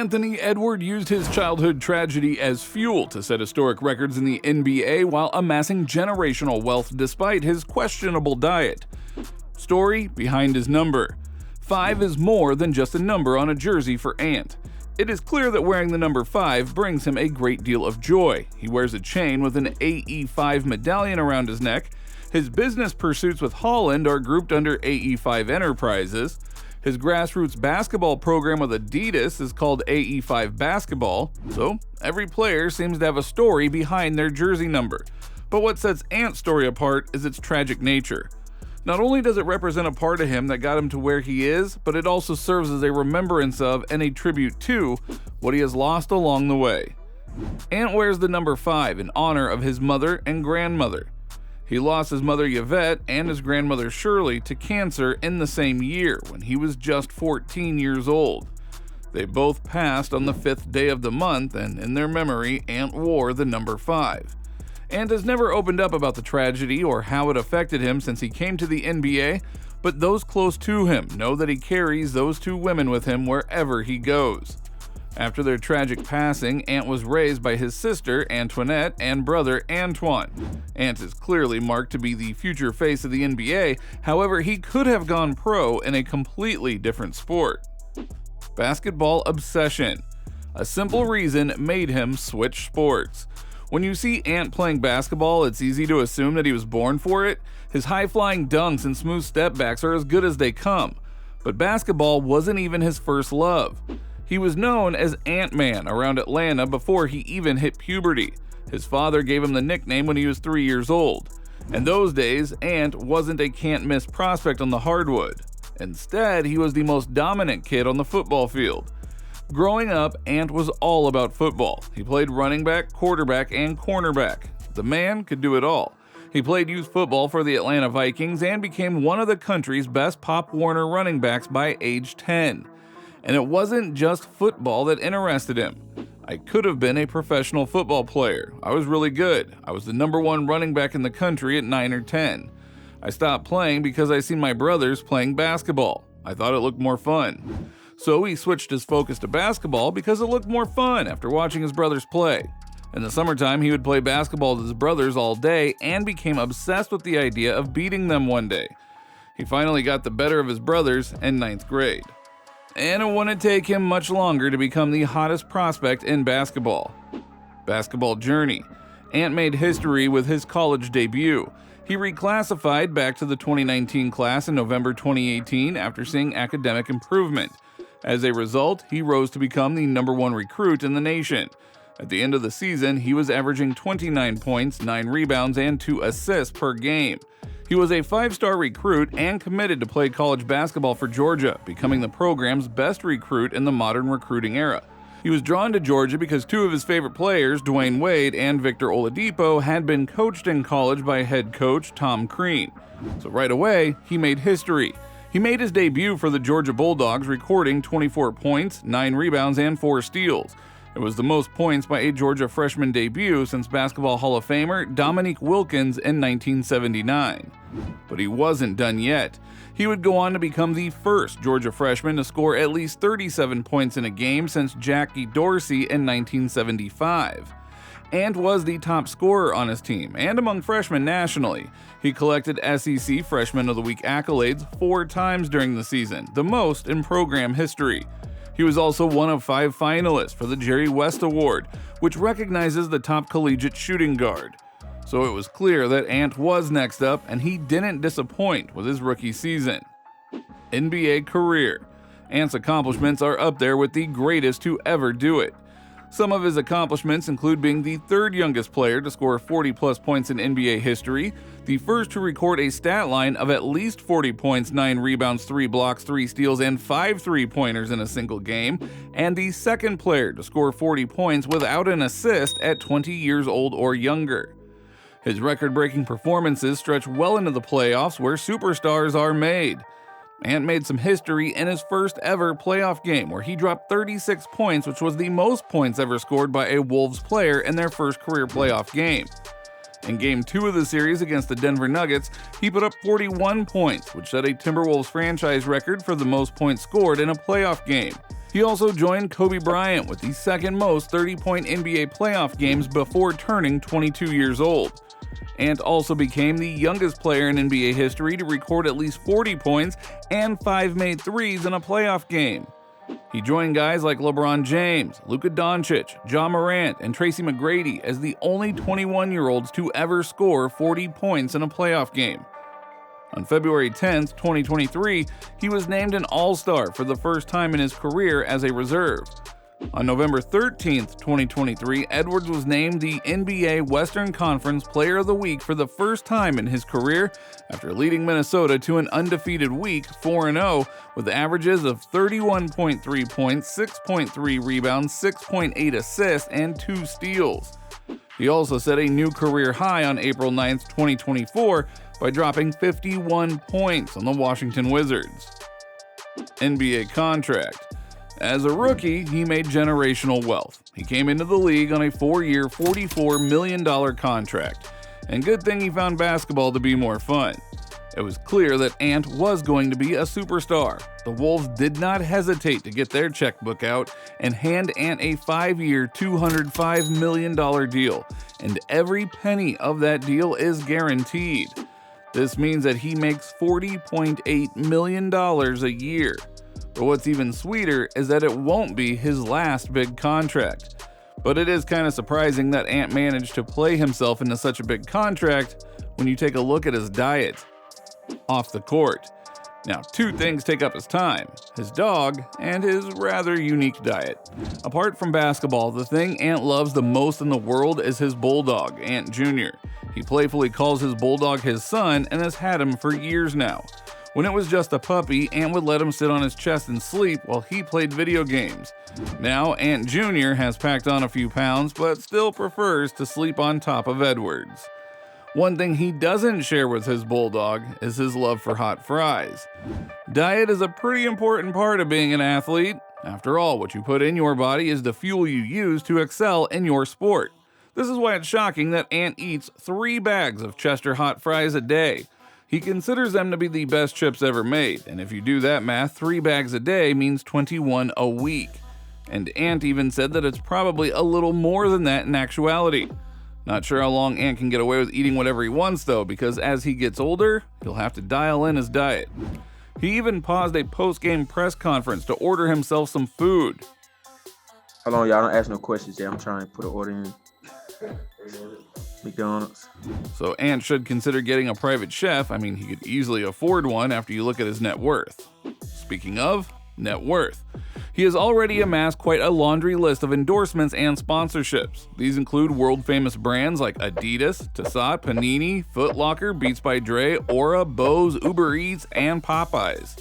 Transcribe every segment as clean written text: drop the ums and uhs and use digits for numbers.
Anthony Edwards used his childhood tragedy as fuel to set historic records in the NBA while amassing generational wealth despite his questionable diet. Story behind his number. 5 is more than just a number on a jersey for Ant. It is clear that wearing the number 5 brings him a great deal of joy. He wears a chain with an AE5 medallion around his neck. His business pursuits with Holland are grouped under AE5 Enterprises. His grassroots basketball program with Adidas is called AE5 Basketball, so every player seems to have a story behind their jersey number. But what sets Ant's story apart is its tragic nature. Not only does it represent a part of him that got him to where he is, but it also serves as a remembrance of and a tribute to what he has lost along the way. Ant wears the number 5 in honor of his mother and grandmother. He lost his mother Yvette and his grandmother Shirley to cancer in the same year when he was just 14 years old. They both passed on the 5th day of the month, and in their memory, Ant wore the number 5. Ant has never opened up about the tragedy or how it affected him since he came to the NBA, but those close to him know that he carries those 2 women with him wherever he goes. After their tragic passing, Ant was raised by his sister, Antoinette, and brother, Antoine. Ant is clearly marked to be the future face of the NBA, however, he could have gone pro in a completely different sport. Basketball obsession. A simple reason made him switch sports. When you see Ant playing basketball, it's easy to assume that he was born for it. His high-flying dunks and smooth step-backs are as good as they come. But basketball wasn't even his first love. He was known as Ant-Man around Atlanta before he even hit puberty. His father gave him the nickname when he was 3 years old. In those days, Ant wasn't a can't-miss prospect on the hardwood. Instead, he was the most dominant kid on the football field. Growing up, Ant was all about football. He played running back, quarterback, and cornerback. The man could do it all. He played youth football for the Atlanta Vikings and became one of the country's best Pop Warner running backs by age 10. And it wasn't just football that interested him. I could have been a professional football player. I was really good. I was the number 1 running back in the country at 9 or 10. I stopped playing because I seen my brothers playing basketball. I thought it looked more fun. So he switched his focus to basketball because it looked more fun after watching his brothers play. In the summertime, he would play basketball with his brothers all day and became obsessed with the idea of beating them one day. He finally got the better of his brothers in 9th grade. And it wouldn't take him much longer to become the hottest prospect in basketball. Basketball journey. Ant made history with his college debut. He reclassified back to the 2019 class in November 2018 after seeing academic improvement. As a result, he rose to become the number 1 recruit in the nation. At the end of the season, he was averaging 29 points, 9 rebounds, and 2 assists per game. He was a 5-star recruit and committed to play college basketball for Georgia, becoming the program's best recruit in the modern recruiting era. He was drawn to Georgia because 2 of his favorite players, Dwayne Wade and Victor Oladipo, had been coached in college by head coach Tom Crean. So right away, he made history. He made his debut for the Georgia Bulldogs, recording 24 points, 9 rebounds, and 4 steals. It was the most points by a Georgia freshman debut since Basketball Hall of Famer Dominique Wilkins in 1979. But he wasn't done yet. He would go on to become the first Georgia freshman to score at least 37 points in a game since Jackie Dorsey in 1975. And was the top scorer on his team and among freshmen nationally. He collected SEC Freshman of the Week accolades 4 times during the season, the most in program history. He was also one of 5 finalists for the Jerry West Award, which recognizes the top collegiate shooting guard. So it was clear that Ant was next up, and he didn't disappoint with his rookie season. NBA career. Ant's accomplishments are up there with the greatest to ever do it. Some of his accomplishments include being the 3rd youngest player to score 40-plus points in NBA history, the first to record a stat line of at least 40 points, 9 rebounds, 3 blocks, 3 steals, and 5 three-pointers in a single game, and the 2nd player to score 40 points without an assist at 20 years old or younger. His record-breaking performances stretch well into the playoffs where superstars are made. Ant made some history in his first ever playoff game where he dropped 36 points, which was the most points ever scored by a Wolves player in their first career playoff game. In Game 2 of the series against the Denver Nuggets, he put up 41 points, which set a Timberwolves franchise record for the most points scored in a playoff game. He also joined Kobe Bryant with the second most 30-point NBA playoff games before turning 22 years old. Ant also became the youngest player in NBA history to record at least 40 points and 5 made threes in a playoff game. He joined guys like LeBron James, Luka Doncic, Ja Morant, and Tracy McGrady as the only 21-year-olds to ever score 40 points in a playoff game. On February 10, 2023, he was named an All-Star for the first time in his career as a reserve. On November 13, 2023, Edwards was named the NBA Western Conference Player of the Week for the first time in his career after leading Minnesota to an undefeated week 4-0 with averages of 31.3 points, 6.3 rebounds, 6.8 assists, and 2 steals. He also set a new career high on April 9, 2024 by dropping 51 points on the Washington Wizards. NBA contract. As a rookie, he made generational wealth. He came into the league on a 4-year, $44 million contract. And good thing he found basketball to be more fun. It was clear that Ant was going to be a superstar. The Wolves did not hesitate to get their checkbook out and hand Ant a 5-year, $205 million deal. And every penny of that deal is guaranteed. This means that he makes $40.8 million a year. But what's even sweeter is that it won't be his last big contract. But it is kind of surprising that Ant managed to play himself into such a big contract when you take a look at his diet off the court. Now, 2 things take up his time: his dog and his rather unique diet. Apart from basketball, the thing Ant loves the most in the world is his bulldog, Ant Jr. He playfully calls his bulldog his son and has had him for years now. When it was just a puppy, Ant would let him sit on his chest and sleep while he played video games. Now, Ant Jr. has packed on a few pounds, but still prefers to sleep on top of Edwards. One thing he doesn't share with his bulldog is his love for hot fries. Diet is a pretty important part of being an athlete. After all, what you put in your body is the fuel you use to excel in your sport. This is why it's shocking that Ant eats 3 bags of Chester hot fries a day. He considers them to be the best chips ever made, and if you do that math, 3 bags a day means 21 a week. And Ant even said that it's probably a little more than that in actuality. Not sure how long Ant can get away with eating whatever he wants though, because as he gets older, he'll have to dial in his diet. He even paused a post-game press conference to order himself some food. Hold on, y'all, don't ask no questions yet. I'm trying to put an order in. McDonald's. So Ant should consider getting a private chef. I mean, he could easily afford one after you look at his net worth. Speaking of net worth, he has already amassed quite a laundry list of endorsements and sponsorships. These include world-famous brands like Adidas, Tissot, Panini, Foot Locker, Beats by Dre, Aura, Bose, Uber Eats, and Popeyes.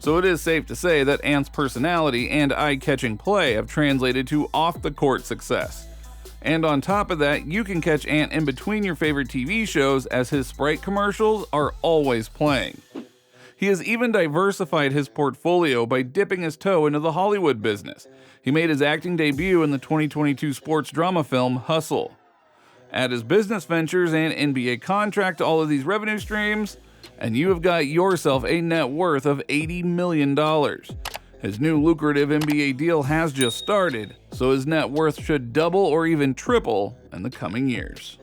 So it is safe to say that Ant's personality and eye-catching play have translated to off-the-court success. And on top of that, you can catch Ant in between your favorite TV shows as his Sprite commercials are always playing. He has even diversified his portfolio by dipping his toe into the Hollywood business. He made his acting debut in the 2022 sports drama film Hustle. Add his business ventures and NBA contract to all of these revenue streams, and you have got yourself a net worth of $80 million. His new lucrative NBA deal has just started, so his net worth should double or even triple in the coming years.